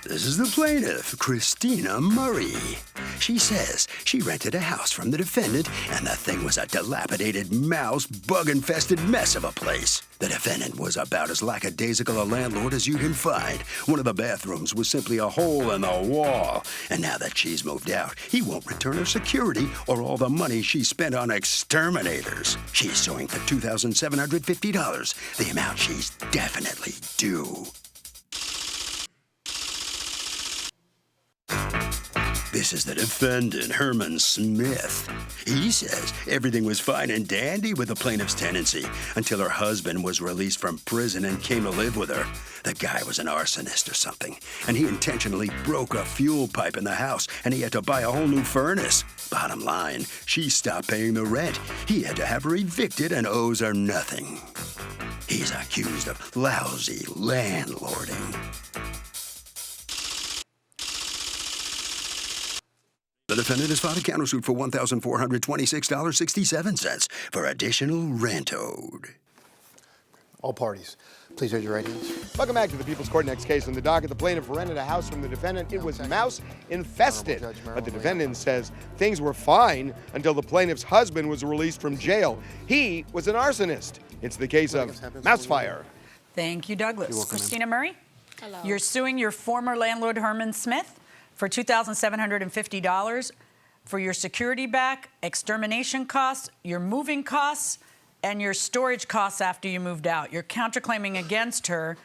This is the plaintiff, Christina Murray. She says she rented a house from the defendant, and the thing was a dilapidated mouse, bug-infested mess of a place. The defendant was about as lackadaisical a landlord as you can find. One of the bathrooms was simply a hole in the wall. And now that she's moved out, he won't return her security or all the money she spent on exterminators. She's suing for $2,750, the amount she's definitely due. This is the defendant, Herman Smith. He says everything was fine and dandy with the plaintiff's tenancy until her husband was released from prison and came to live with her. The guy was an arsonist or something, and he intentionally broke a fuel pipe in the house, and he had to buy a whole new furnace. Bottom line, she stopped paying the rent. He had to have her evicted and owes her nothing. He's accused of lousy landlording. The defendant has filed a countersuit for $1,426.67 for additional rent owed. All parties, please raise your right hands. Welcome back to the People's Court. Next case on the docket. The plaintiff rented a house from the defendant. It was mouse-infested. But the defendant says things were fine until the plaintiff's husband was released from jail. He was an arsonist. It's the case of mouse fire. Thank you, Douglas. Christina Murray? Hello. You're suing your former landlord, Herman Smith, for $2,750 for your security back, extermination costs, your moving costs, and your storage costs after you moved out. You're counterclaiming against her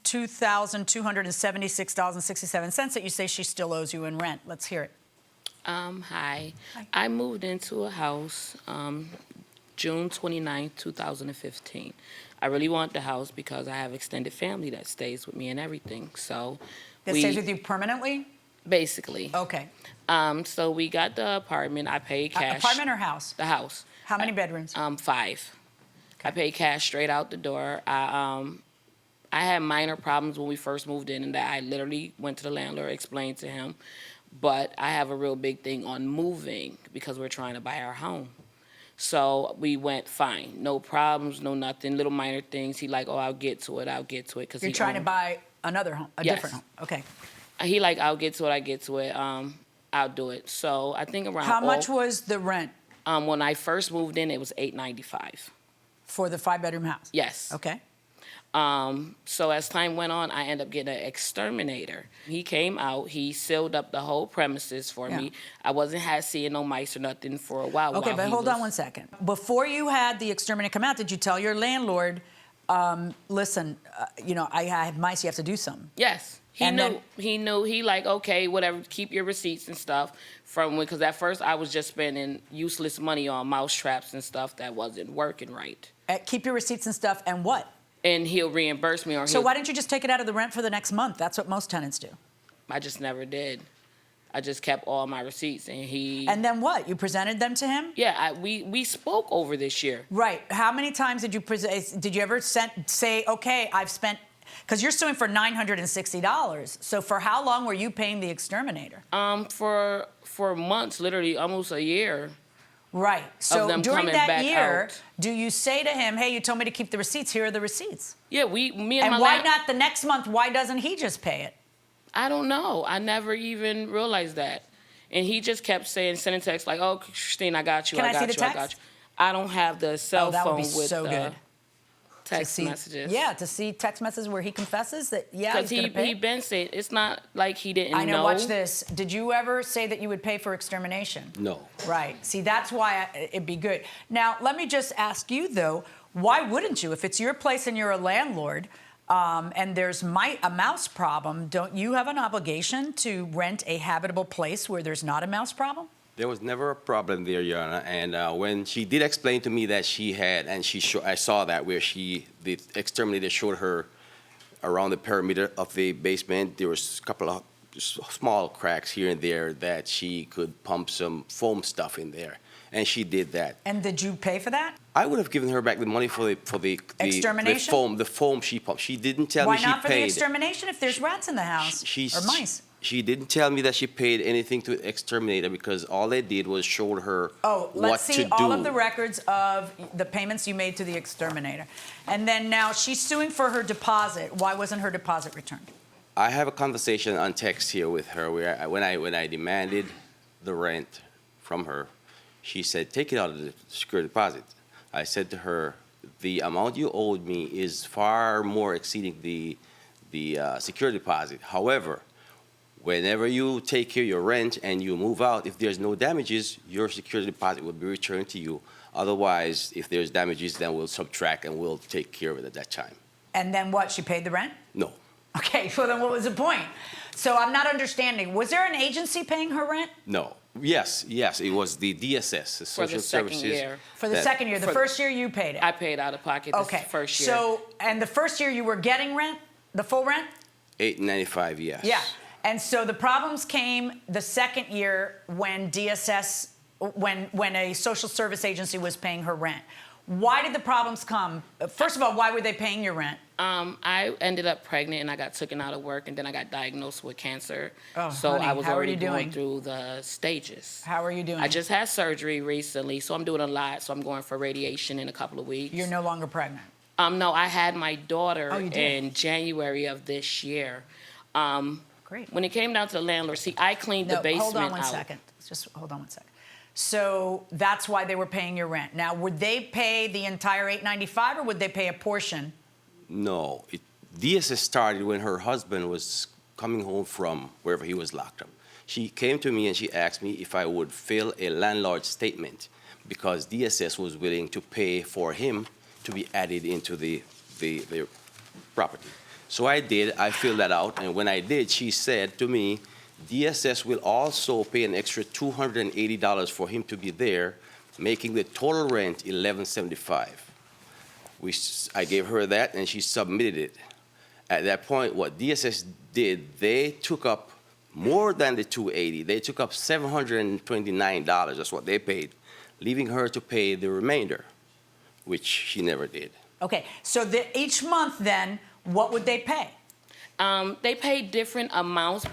$2,276.67 that you say she still owes you in rent. Let's hear it. Hi. I moved into a house June 29, 2015. I really want the house because I have extended family that stays with me and everything. So That stays with you permanently? Basically. Okay. So we got the apartment. I paid cash. Apartment or house? The house. How many bedrooms? 5. Okay. I paid cash straight out the door. I had minor problems when we first moved in, and that I literally went to the landlord, explained to him. But I have a real big thing on moving because we're trying to buy our home. So we went fine, no problems, no nothing, little minor things. He like, oh, I'll get to it. Cause You're trying to buy another home, a different home. Okay. He like, I'll get to it. I'll do it. So I think around. How much was the rent? When I first moved in, it was $895. For the 5-bedroom house? Yes. Okay. So as time went on, I ended up getting an exterminator. He came out, he sealed up the whole premises for me. I wasn't seeing no mice or nothing for a while. Okay, but hold on one second. Before you had the exterminator come out, did you tell your landlord, listen, I have mice, you have to do something? Yes. He knew. He like, okay, whatever, keep your receipts and stuff because at first I was just spending useless money on mouse traps and stuff that wasn't working right. Keep your receipts and stuff and what? And he'll reimburse me. So why didn't you just take it out of the rent for the next month? That's what most tenants do. I just never did. I just kept all my receipts and he... And then what? You presented them to him? Yeah, we spoke over this year. Right. How many times did you ever say, okay, I've spent... Because you're suing for $960. So for how long were you paying the exterminator? For months, literally almost a year. Right. So during that year, out. Do you say to him, hey, you told me to keep the receipts, here are the receipts? Yeah, me and And why not the next month? Why doesn't he just pay it? I don't know. I never even realized that. And he just kept sending texts like, oh, Christine, I got you, Can I got see the you, text? I got you. I don't have the cell that phone would be with so good. Text messages. Yeah, to see text messages where he confesses that, yeah, he's going to pay. Because he been saying, it's not like he didn't know. I know, watch this. Did you ever say that you would pay for extermination? No. Right. See, that's why it'd be good. Now, let me just ask you, though, why wouldn't you? If it's your place and you're a landlord and there's a mouse problem, don't you have an obligation to rent a habitable place where there's not a mouse problem? There was never a problem there, Your Honor. And when she did explain to me that she had, and I saw that where the exterminator showed her around the perimeter of the basement, there was a couple of small cracks here and there that she could pump some foam stuff in there. And she did that. And did you pay for that? I would have given her back the money for the extermination? The foam she pumped. She didn't tell me she paid. Why not for the extermination if there's rats in the house or mice? She didn't tell me that she paid anything to exterminator because all they did was show her what to do. Let's see all of the records of the payments you made to the exterminator. And then now she's suing for her deposit. Why wasn't her deposit returned? I have a conversation on text here with her where when I demanded the rent from her, she said, take it out of the security deposit. I said to her, the amount you owed me is far more exceeding the security deposit. However, whenever you take care of your rent and you move out, if there's no damages, your security deposit will be returned to you. Otherwise, if there's damages, then we'll subtract and we'll take care of it at that time. And then what? She paid the rent? No. Okay, so then what was the point? So I'm not understanding. Was there an agency paying her rent? No. Yes, it was the DSS, the Social Services. Year. For the second year. The first year you paid it? I paid out of pocket the first year. So, and the first year you were getting rent, the full rent? $8.95, yes. Yeah. And so the problems came the second year when DSS, when a social service agency was paying her rent. Why did the problems come? First of all, why were they paying your rent? I ended up pregnant and I got taken out of work and then I got diagnosed with cancer. Oh, so honey, I was how are already you going doing? through the stages. How are you doing? I just had surgery recently, so I'm doing a lot. So I'm going for radiation in a couple of weeks. You're no longer pregnant. No, I had my daughter Oh, you did? in January of this year. Great. When it came down to the landlord, see, I cleaned the basement hold on one out. second. Just hold on one second. So that's why they were paying your rent. Now, would they pay the entire $8.95 or would they pay a portion? No. DSS started when her husband was coming home from wherever he was locked up. She came to me and she asked me if I would fill a landlord statement because DSS was willing to pay for him to be added into the property. So I did. I filled that out, and when I did, she said to me, DSS will also pay an extra $280 for him to be there, making the total rent $1,175. I gave her that, and she submitted it. At that point, what DSS did, they took up more than the $280. They took up $729. That's what they paid, leaving her to pay the remainder, which she never did. Okay, so each month then, what would they pay? They pay different amounts.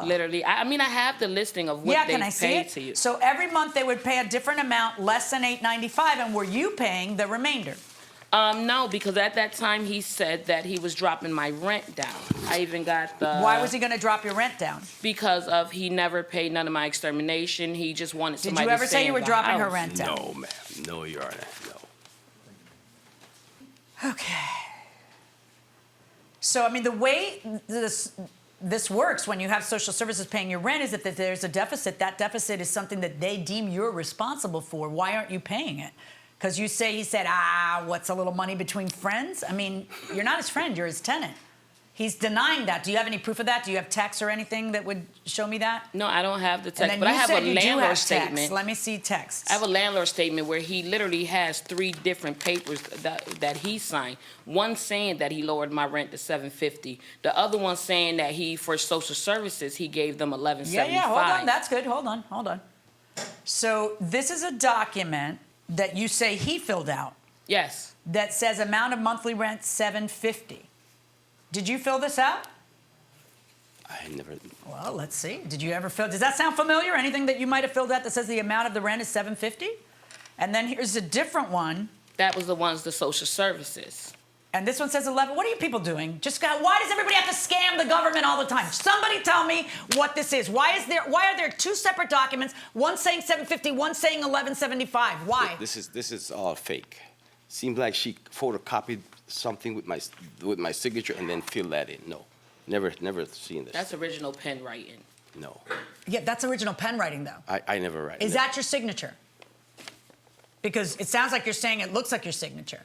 Literally, I mean, I have the listing of what they paid to you. So every month they would pay a different amount, less than $8.95, and were you paying the remainder? No, because at that time he said that he was dropping my rent down. I even got the... Why was he going to drop your rent down? Because of he never paid none of my extermination. He just wanted somebody to Did you ever stay say you in were the dropping her house. rent down? No, ma'am. No, Your Honor, no. Okay. So, I mean, the way this works when you have social services paying your rent is that if there's a deficit, that deficit is something that they deem you're responsible for. Why aren't you paying it? Because you say he said, what's a little money between friends? I mean, you're not his friend, you're his tenant. He's denying that. Do you have any proof of that? Do you have texts or anything that would show me that? No, I don't have the And text, then but I you have said a you do landlord have statement. texts. Let me see texts. I have a landlord statement where he literally has 3 different papers that he signed. One saying that he lowered my rent to $750. The other one saying that for social services, he gave them $11.75. Yeah, hold on. That's good. Hold on. So this is a document that you say he filled out. Yes. That says amount of monthly rent $750. Did you fill this out? I never... Well, let's see. Did you ever fill... Does that sound familiar? Anything that you might have filled out that says the amount of the rent is $750? And then here's a different one. That was the social services. And this one says 11. What are you people doing? Why does everybody have to scam the government all the time? Somebody tell me what this is. Why are there 2 separate documents? One saying $750, one saying $11.75. Why? This is all fake. Seems like she photocopied something with my signature and then filled that in. No, never seen this. That's original pen writing. No. Yeah, that's original pen writing, though. I never write. Is that your signature? Because it sounds like you're saying it looks like your signature.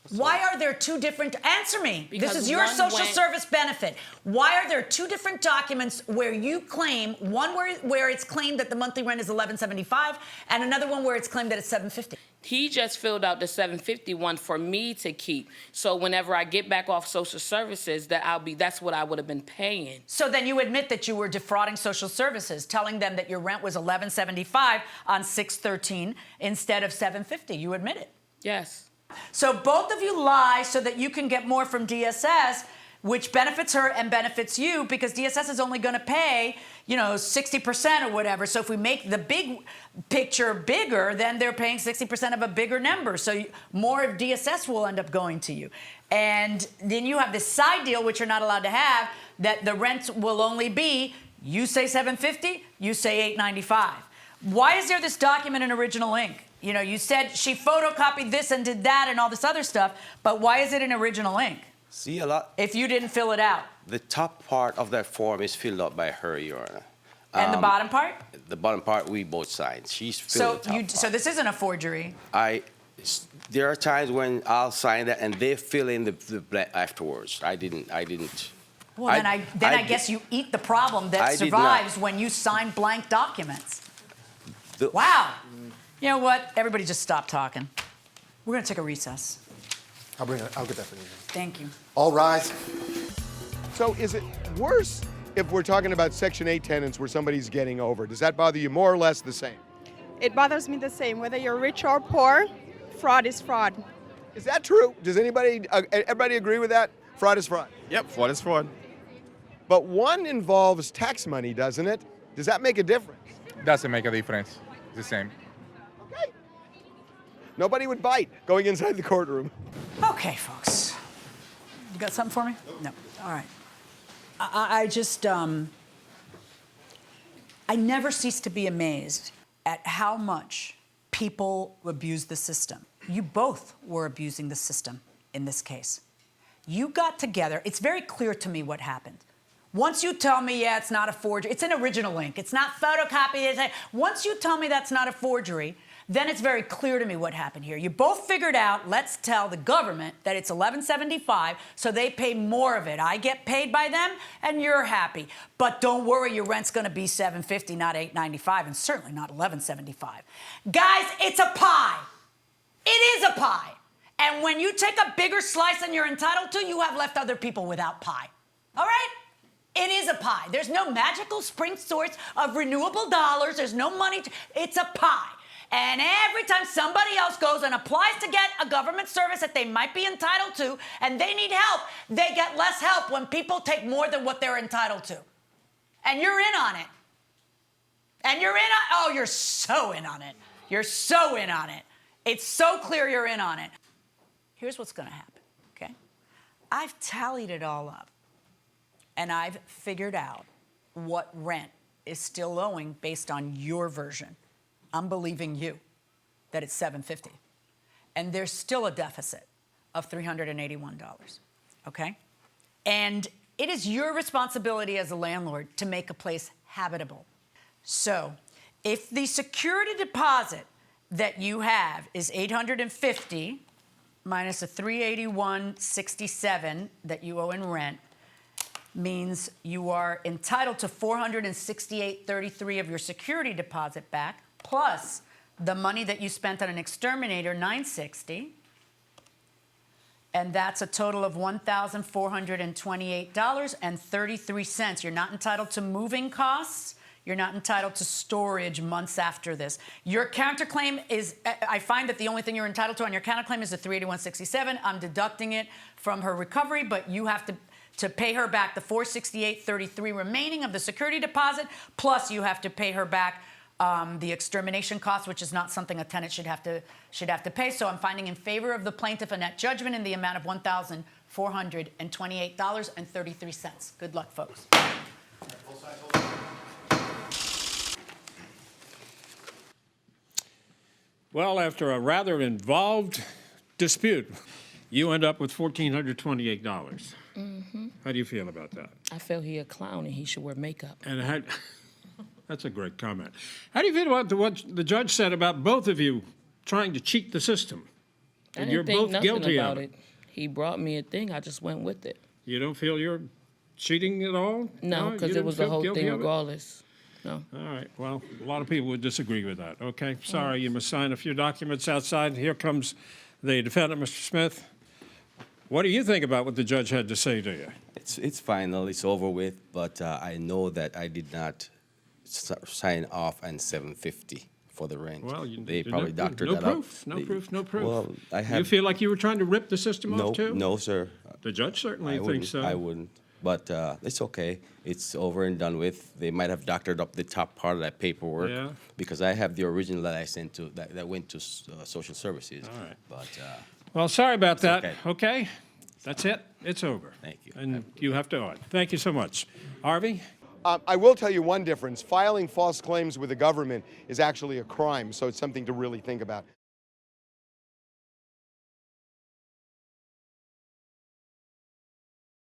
Why are there 2 different... Answer me. Because this is your one social service benefit. Why are there 2 different documents where you claim, one where it's claimed that the monthly rent is $11.75 and another one where it's claimed that it's $750? He just filled out the $750 one for me to keep. So whenever I get back off social services, that's what I would have been paying. So then you admit that you were defrauding social services, telling them that your rent was $11.75 on 6/13 instead of $750. You admit it. Yes. So both of you lie so that you can get more from DSS, which benefits her and benefits you because DSS is only going to pay, 60% or whatever. So if we make the big picture bigger, then they're paying 60% of a bigger number. So more of DSS will end up going to you. And then you have this side deal, which you're not allowed to have, that the rent will only be, you say $750, you say $895. Why is there this document in original ink? You said she photocopied this and did that and all this other stuff, but why is it in original ink? See, a lot. If you didn't fill it out. The top part of that form is filled out by her, Your Honor. And the bottom part? The bottom part, we both signed. She's filled the top part. So this isn't a forgery? There are times when I'll sign that and they fill in the blank afterwards. I didn't. Well, then I guess you eat the problem that survives when you sign blank documents. Wow. You know what? Everybody just stop talking. We're going to take a recess. I'll get that for you. Thank you. All rise. So is it worse if we're talking about Section 8 tenants where somebody's getting over? Does that bother you more or less the same? It bothers me the same. Whether you're rich or poor, fraud is fraud. Is that true? Does everybody agree with that? Fraud is fraud. Yep, fraud is fraud. But one involves tax money, doesn't it? Does that make a difference? Doesn't make a difference. It's the same. Okay. Nobody would bite going inside the courtroom. Okay, folks. You got something for me? No. All right. I just, I never cease to be amazed at how much people abuse the system. You both were abusing the system in this case. You got together. It's very clear to me what happened. Once you tell me, yeah, it's not a forgery, it's an original ink, it's not photocopied. Once you tell me that's not a forgery, then it's very clear to me what happened here. You both figured out, let's tell the government that it's $11.75, so they pay more of it. I get paid by them, and you're happy. But don't worry, your rent's going to be $7.50, not $8.95, and certainly not $11.75. Guys, it's a pie. It is a pie. And when you take a bigger slice than you're entitled to, you have left other people without pie. All right? It is a pie. There's no magical spring source of renewable dollars. There's no money. It's a pie. And every time somebody else goes and applies to get a government service that they might be entitled to and they need help, they get less help when people take more than what they're entitled to. And you're in on it. And you're in on it. Oh, you're so in on it. You're so in on it. It's so clear you're in on it. Here's what's going to happen, okay? I've tallied it all up. And I've figured out what rent is still owing based on your version. I'm believing you that it's $750. And there's still a deficit of $381, okay? And it is your responsibility as a landlord to make a place habitable. So if the security deposit that you have is $850 minus the $381.67 that you owe in rent, means you are entitled to $468.33 of your security deposit back, plus the money that you spent on an exterminator, $960, and that's a total of $1,428.33. You're not entitled to moving costs. You're not entitled to storage months after this. Your counterclaim is, I find that the only thing you're entitled to on your counterclaim is the $381.67. I'm deducting it from her recovery, but you have to pay her back the $468.33 remaining of the security deposit, plus you have to pay her back the extermination cost, which is not something a tenant should have to pay. So I'm finding in favor of the plaintiff a net judgment in the amount of $1,428.33. Good luck, folks. Well, after a rather involved dispute, you end up with $1,428. Mm-hmm. How do you feel about that? I feel he a clown and he should wear makeup. And that's a great comment. How do you feel about what the judge said about both of you trying to cheat the system? I And didn't you're think both nothing guilty about of it. He brought me a thing. I just went with it. You don't feel you're cheating at all? No, you because it didn't was the feel whole guilty thing of it? regardless. No. All right. Well, a lot of people would disagree with that. Okay. Sorry, you must sign a few documents outside. Here comes the defendant, Mr. Smith. What do you think about what the judge had to say to you? It's final. It's over with. But I know that I did not sign off on $750 for the rent. Well, they probably doctored no that proof, up. no They- proof, no proof. Well, I have. You feel like you were trying to rip the system no, off too? no, sir. The judge certainly I thinks wouldn't. so. I wouldn't. But it's okay. It's over and done with. They might have doctored up the top part of that paperwork. Yeah. Because I have the original that I sent to that went to social services. All right. But Well, sorry about that. okay. Okay, that's it. It's over. Thank you. And you have to own. Thank you so much. Harvey? I will tell you one difference. Filing false claims with the government is actually a crime, so it's something to really think about.